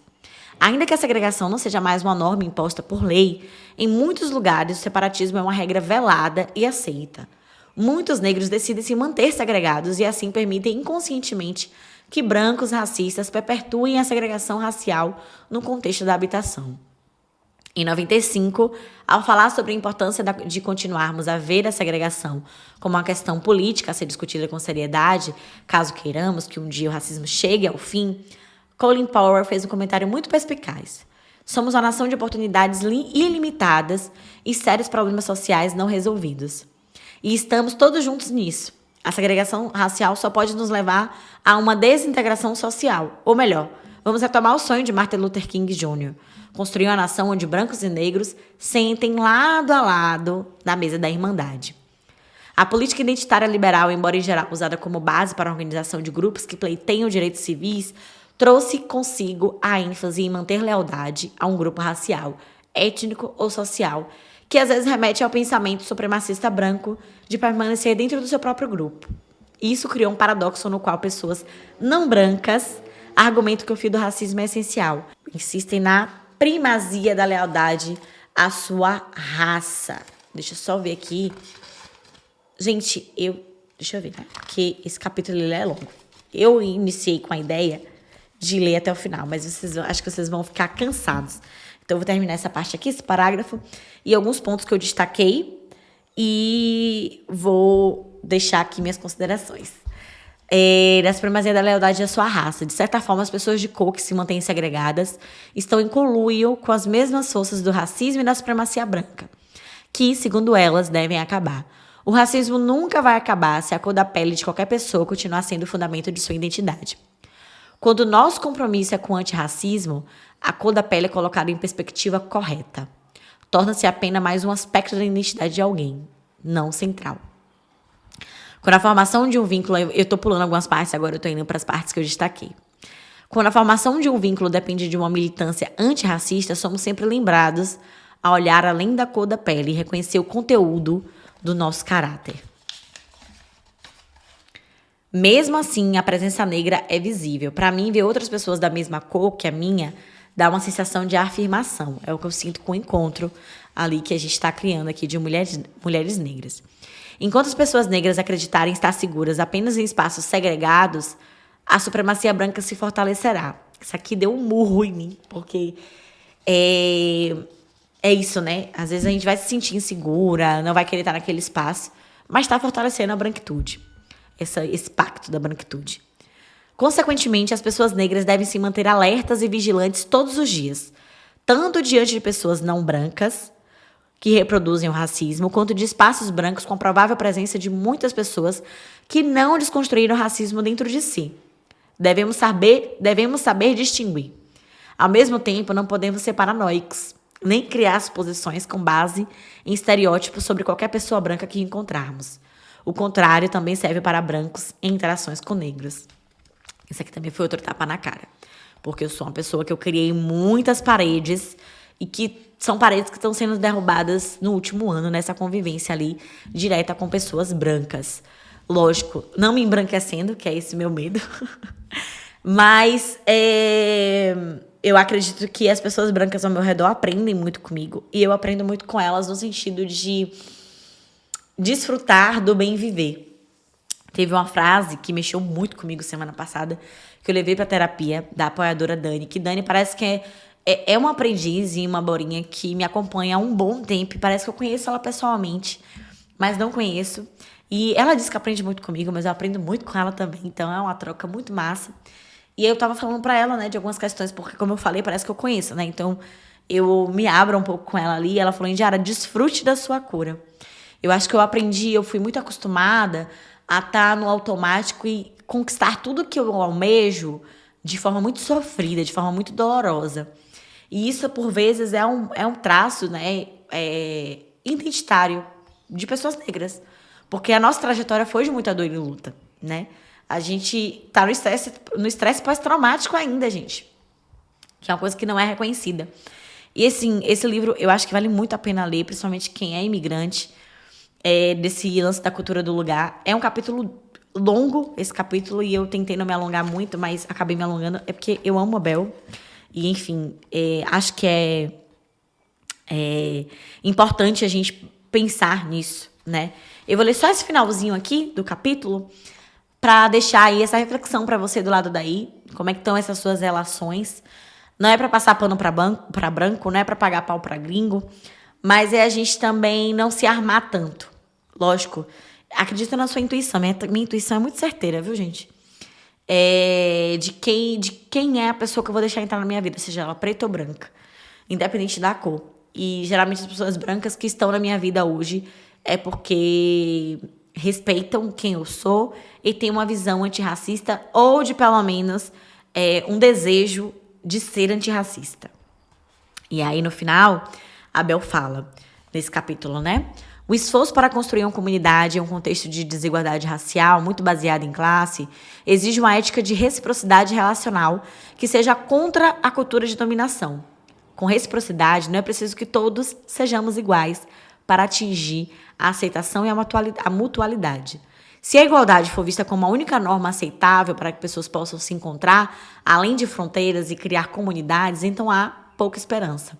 Ainda que a segregação não seja mais uma norma imposta por lei, em muitos lugares o separatismo é uma regra velada e aceita. Muitos negros decidem se manter segregados e assim permitem inconscientemente que brancos racistas perpetuem a segregação racial no contexto da habitação. Em 95, ao falar sobre a importância de continuarmos a ver a segregação como uma questão política a ser discutida com seriedade, caso queiramos que um dia o racismo chegue ao fim, Colin Powell fez um comentário muito perspicaz. Somos uma nação de oportunidades ilimitadas e sérios problemas sociais não resolvidos. E estamos todos juntos nisso. A segregação racial só pode nos levar a uma desintegração social. Ou melhor, vamos retomar o sonho de Martin Luther King Jr., construir uma nação onde brancos e negros sentem lado a lado na mesa da irmandade. A política identitária liberal, embora em geral usada como base para a organização de grupos que pleiteiam direitos civis, trouxe consigo a ênfase em manter lealdade a um grupo racial, étnico ou social, que às vezes remete ao pensamento supremacista branco de permanecer dentro do seu próprio grupo. Isso criou um paradoxo no qual pessoas não brancas argumentam que o fio do racismo é essencial. Insistem na primazia da lealdade à sua raça. Deixa eu só ver aqui. Gente, deixa eu ver, né? Porque esse capítulo ele é longo. Eu iniciei com a ideia de ler até o final, mas acho que vocês vão ficar cansados. Então, eu vou terminar essa parte aqui, esse parágrafo, e alguns pontos que eu destaquei, e vou deixar aqui minhas considerações. Da supremacia da lealdade à sua raça. De certa forma, as pessoas de cor que se mantêm segregadas estão em conluio com as mesmas forças do racismo e da supremacia branca, que, segundo elas, devem acabar. O racismo nunca vai acabar se a cor da pele de qualquer pessoa continuar sendo o fundamento de sua identidade. Quando o nosso compromisso é com o antirracismo, a cor da pele é colocada em perspectiva correta. Torna-se apenas mais um aspecto da identidade de alguém, não central. Quando a formação de um vínculo... Eu estou pulando algumas partes, agora eu estou indo para as partes que eu destaquei. Quando a formação de um vínculo depende de uma militância antirracista, somos sempre lembrados a olhar além da cor da pele e reconhecer o conteúdo do nosso caráter. Mesmo assim, a presença negra é visível. Para mim, ver outras pessoas da mesma cor que a minha dá uma sensação de afirmação. É o que eu sinto com o encontro ali que a gente está criando aqui de mulheres negras. Enquanto as pessoas negras acreditarem estar seguras apenas em espaços segregados, a supremacia branca se fortalecerá. Isso aqui deu um murro em mim, porque é isso, né? Às vezes a gente vai se sentir insegura, não vai querer estar naquele espaço, mas está fortalecendo a branquitude, esse pacto da branquitude. Consequentemente, as pessoas negras devem se manter alertas e vigilantes todos os dias, tanto diante de pessoas não brancas, que reproduzem o racismo, quanto de espaços brancos com a provável presença de muitas pessoas que não desconstruíram o racismo dentro de si. Devemos saber distinguir. Ao mesmo tempo, não podemos ser paranoicos, nem criar suposições com base em estereótipos sobre qualquer pessoa branca que encontrarmos. O contrário também serve para brancos em interações com negros. Isso aqui também foi outro tapa na cara. Porque eu sou uma pessoa que eu criei muitas paredes e que são paredes que estão sendo derrubadas no último ano, nessa convivência ali direta com pessoas brancas. Lógico, não me embranquecendo, que é esse meu medo. Mas eu acredito que as pessoas brancas ao meu redor aprendem muito comigo. E eu aprendo muito com elas no sentido de desfrutar do bem viver. Teve uma frase que mexeu muito comigo semana passada, que eu levei pra terapia, da apoiadora Dani. Que Dani parece que é uma aprendiz e uma borinha que me acompanha há um bom tempo. E parece que eu conheço ela pessoalmente, mas não conheço. E ela diz que aprende muito comigo, mas eu aprendo muito com ela também. Então é uma troca muito massa. E eu tava falando pra ela, né, de algumas questões, porque como eu falei, parece que eu conheço, né? Então eu me abro um pouco com ela ali. E ela falou: Indiara, desfrute da sua cura. Eu acho que eu fui muito acostumada a estar no automático e conquistar tudo que eu almejo de forma muito sofrida, de forma muito dolorosa. E isso, por vezes, é um traço, né, identitário de pessoas negras. Porque a nossa trajetória foi de muita dor e luta, né? A gente tá no estresse pós-traumático ainda, gente. Que é uma coisa que não é reconhecida. E, assim, esse livro eu acho que vale muito a pena ler, principalmente quem é imigrante, desse lance da cultura do lugar. É um capítulo longo, esse capítulo, e eu tentei não me alongar muito, mas acabei me alongando. É porque eu amo a Bel. E, enfim, acho que é importante a gente pensar nisso, né? Eu vou ler só esse finalzinho aqui do capítulo para deixar aí essa reflexão para você do lado daí. Como é que estão essas suas relações? Não é para passar pano para branco, não é para pagar pau para gringo, mas é a gente também não se armar tanto. Lógico, acredita na sua intuição. Minha intuição é muito certeira, viu, gente? De quem é a pessoa que eu vou deixar entrar na minha vida, seja ela preta ou branca, independente da cor. E geralmente as pessoas brancas que estão na minha vida hoje é porque respeitam quem eu sou e têm uma visão antirracista ou de, pelo menos, um desejo de ser antirracista. E aí, no final, a Bel fala, nesse capítulo, né? O esforço para construir uma comunidade em um contexto de desigualdade racial, muito baseado em classe, exige uma ética de reciprocidade relacional que seja contra a cultura de dominação. Com reciprocidade, não é preciso que todos sejamos iguais para atingir a aceitação e a mutualidade. Se a igualdade for vista como a única norma aceitável para que pessoas possam se encontrar, além de fronteiras e criar comunidades, então há pouca esperança.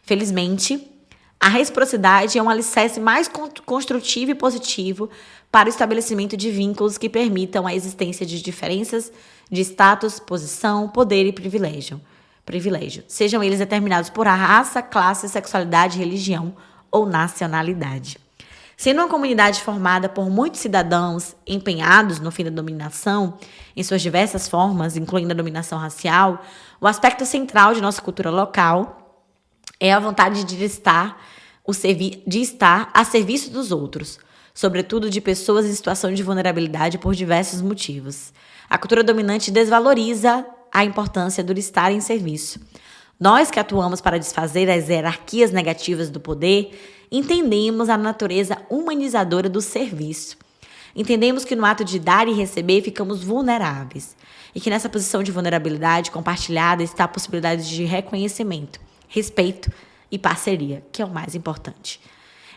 Felizmente, a reciprocidade é um alicerce mais construtivo e positivo para o estabelecimento de vínculos que permitam a existência de diferenças de status, posição, poder e privilégio, sejam eles determinados por raça, classe, sexualidade, religião ou nacionalidade. Sendo uma comunidade formada por muitos cidadãos empenhados no fim da dominação, em suas diversas formas, incluindo a dominação racial, o aspecto central de nossa cultura local é a vontade de estar a serviço dos outros, sobretudo de pessoas em situação de vulnerabilidade por diversos motivos. A cultura dominante desvaloriza a importância do estar em serviço. Nós que atuamos para desfazer as hierarquias negativas do poder, entendemos a natureza humanizadora do serviço. Entendemos que no ato de dar e receber ficamos vulneráveis e que nessa posição de vulnerabilidade compartilhada está a possibilidade de reconhecimento, respeito e parceria, que é o mais importante.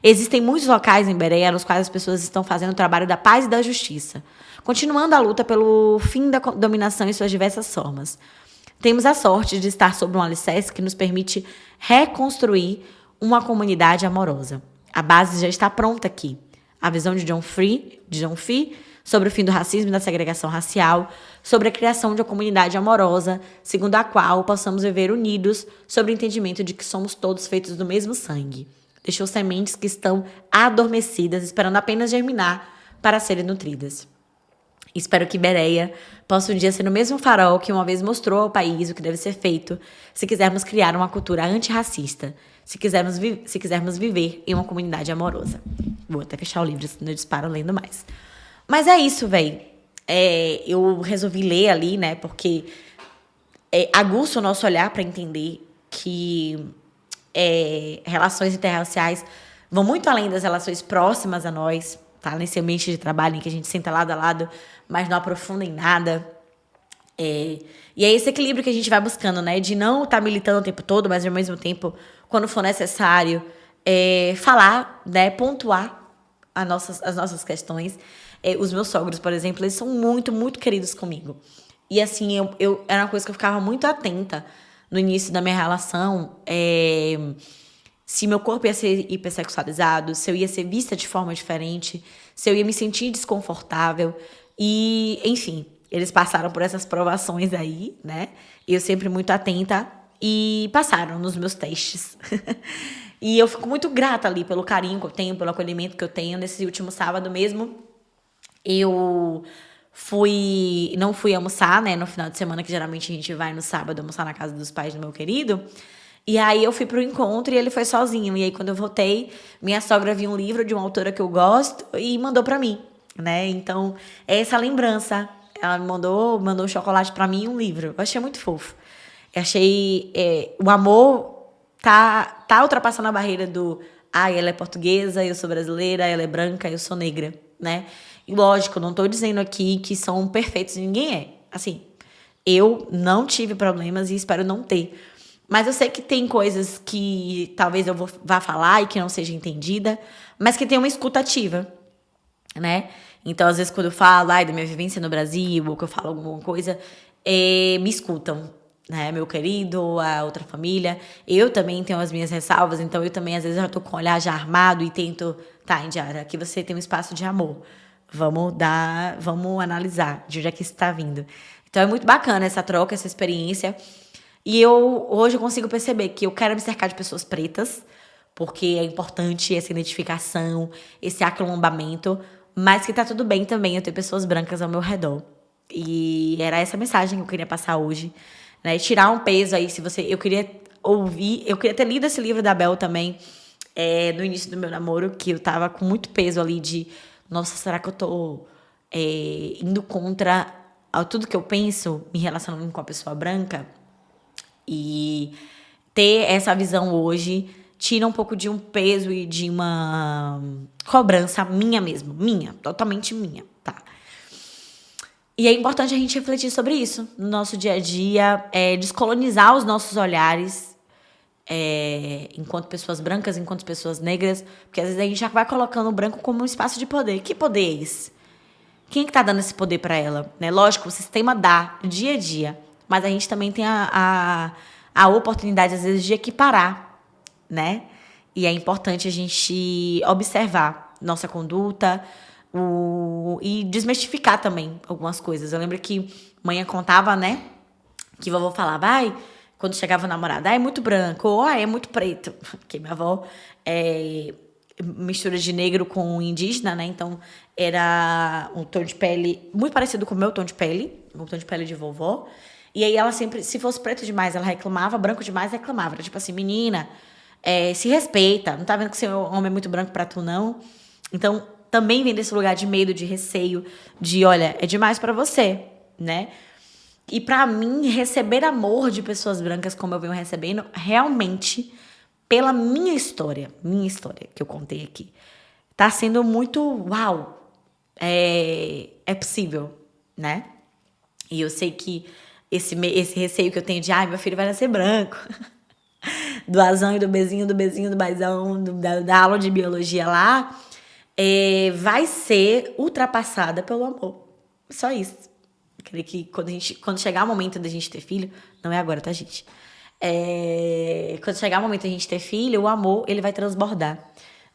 Existem muitos locais em Bereia nos quais as pessoas estão fazendo o trabalho da paz e da justiça, continuando a luta pelo fim da dominação em suas diversas formas. Temos a sorte de estar sob um alicerce que nos permite reconstruir uma comunidade amorosa. A base já está pronta aqui. A visão de John Fee sobre o fim do racismo e da segregação racial, sobre a criação de uma comunidade amorosa, segundo a qual possamos viver unidos sobre o entendimento de que somos todos feitos do mesmo sangue. Deixou sementes que estão adormecidas, esperando apenas germinar para serem nutridas. Espero que Bereia possa um dia ser o mesmo farol que uma vez mostrou ao país o que deve ser feito se quisermos criar uma cultura antirracista, se quisermos viver em uma comunidade amorosa. Vou até fechar o livro, senão eu disparo lendo mais. Mas é isso, véi. Eu resolvi ler ali, né, porque aguça o nosso olhar para entender que relações interraciais vão muito além das relações próximas a nós, tá? Nesse ambiente de trabalho em que a gente senta lado a lado, mas não aprofunda em nada. E é esse equilíbrio que a gente vai buscando, né? De não estar militando o tempo todo, mas ao mesmo tempo, quando for necessário, falar, né? Pontuar as nossas questões. Os meus sogros, por exemplo, eles são muito, muito queridos comigo. E assim, era uma coisa que eu ficava muito atenta no início da minha relação. Se meu corpo ia ser hipersexualizado, se eu ia ser vista de forma diferente, se eu ia me sentir desconfortável. E, enfim, eles passaram por essas provações aí, né? Eu sempre muito atenta e passaram nos meus testes. E eu fico muito grata ali pelo carinho que eu tenho, pelo acolhimento que eu tenho. Nesse último sábado mesmo, eu não fui almoçar, né? No final de semana, que geralmente a gente vai no sábado almoçar na casa dos pais do meu querido. E aí eu fui pro encontro e ele foi sozinho. E aí quando eu voltei, minha sogra viu um livro de uma autora que eu gosto e mandou pra mim, né? Então, é essa lembrança. Ela me mandou um chocolate pra mim e um livro. Eu achei muito fofo. Eu achei... o amor tá ultrapassando a barreira do... ela é portuguesa, eu sou brasileira, ela é branca, eu sou negra, né? E lógico, não tô dizendo aqui que são perfeitos, ninguém é. Assim, eu não tive problemas e espero não ter. Mas eu sei que tem coisas que talvez eu vá falar e que não seja entendida, mas que tem uma escuta ativa, né? Então, às vezes, quando eu falo da minha vivência no Brasil, ou que eu falo alguma coisa, me escutam, né? Meu querido, a outra família. Eu também tenho as minhas ressalvas, então eu também, às vezes, já tô com o olhar já armado e tento... Tá, Indiara, aqui você tem um espaço de amor. Vamos analisar de onde é que isso tá vindo. Então, é muito bacana essa troca, essa experiência. E hoje eu consigo perceber que eu quero me cercar de pessoas pretas, porque é importante essa identificação, esse aquilombamento, mas que tá tudo bem também eu ter pessoas brancas ao meu redor. E era essa mensagem que eu queria passar hoje, né? Tirar um peso aí, eu queria ter lido esse livro da Bel também, no início do meu namoro, que eu tava com muito peso ali de, nossa, será que eu tô indo contra tudo que eu penso me relacionando com a pessoa branca? E ter essa visão hoje tira um pouco de um peso e de uma cobrança minha mesmo. Minha, totalmente minha, tá? E é importante a gente refletir sobre isso no nosso dia a dia, descolonizar os nossos olhares enquanto pessoas brancas, enquanto pessoas negras, porque às vezes a gente já vai colocando o branco como um espaço de poder. Que poder é esse? Quem é que tá dando esse poder para ela? Né? Lógico, o sistema dá dia a dia, mas a gente também tem a oportunidade, às vezes, de equiparar, né? E é importante a gente observar nossa conduta e desmistificar também algumas coisas. Eu lembro que mãe contava, né? Que vovó falava, quando chegava o namorado, é muito branco, ou é muito preto. Porque minha avó mistura de negro com indígena, né? Então, era um tom de pele muito parecido com o meu tom de pele, o tom de pele de vovó. E aí ela sempre, se fosse preto demais, ela reclamava, branco demais, reclamava. Era tipo assim, menina, se respeita, não tá vendo que seu homem é muito branco pra tu, não? Então, também vem desse lugar de medo, de receio, de, olha, é demais pra você, né? E pra mim, receber amor de pessoas brancas como eu venho recebendo, realmente, pela minha história que eu contei aqui, tá sendo muito, uau, é possível, né? E eu sei que esse receio que eu tenho de, meu filho vai nascer branco, do Azão e do Bezinho, do Bezinho, do Baizão, da aula de biologia lá, vai ser ultrapassada pelo amor. Só isso. Eu creio que quando chegar o momento da gente ter filho, não é agora, tá, gente? Quando chegar o momento da gente ter filho, o amor, ele vai transbordar.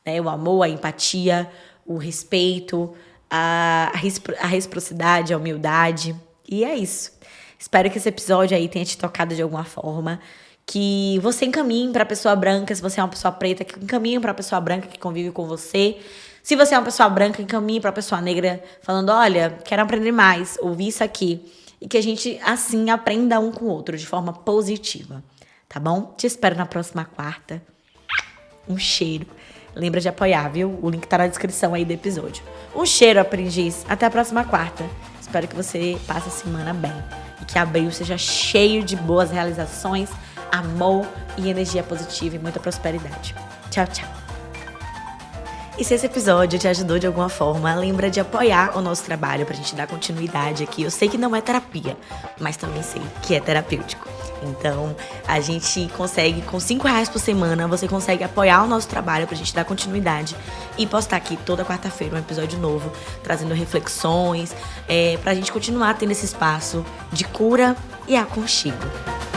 Né? O amor, a empatia, o respeito, a reciprocidade, a humildade. E é isso. Espero que esse episódio aí tenha te tocado de alguma forma. Que você encaminhe pra pessoa branca, se você é uma pessoa preta, que encaminhe pra pessoa branca que convive com você. Se você é uma pessoa branca, encaminhe pra pessoa negra, falando, olha, quero aprender mais, ouvir isso aqui. E que a gente, assim, aprenda um com o outro, de forma positiva. Tá bom? Te espero na próxima quarta. Um cheiro. Lembra de apoiar, viu? O link tá na descrição aí do episódio. Um cheiro, aprendiz. Até a próxima quarta. Espero que você passe a semana bem. E que abril seja cheio de boas realizações, amor e energia positiva e muita prosperidade. Tchau, tchau. E se esse episódio te ajudou de alguma forma, lembra de apoiar o nosso trabalho pra gente dar continuidade aqui. Eu sei que não é terapia, mas também sei que é terapêutico. Então, a gente consegue, com R$5 por semana, você consegue apoiar o nosso trabalho pra gente dar continuidade e postar aqui toda quarta-feira um episódio novo, trazendo reflexões, pra gente continuar tendo esse espaço de cura e aconchego.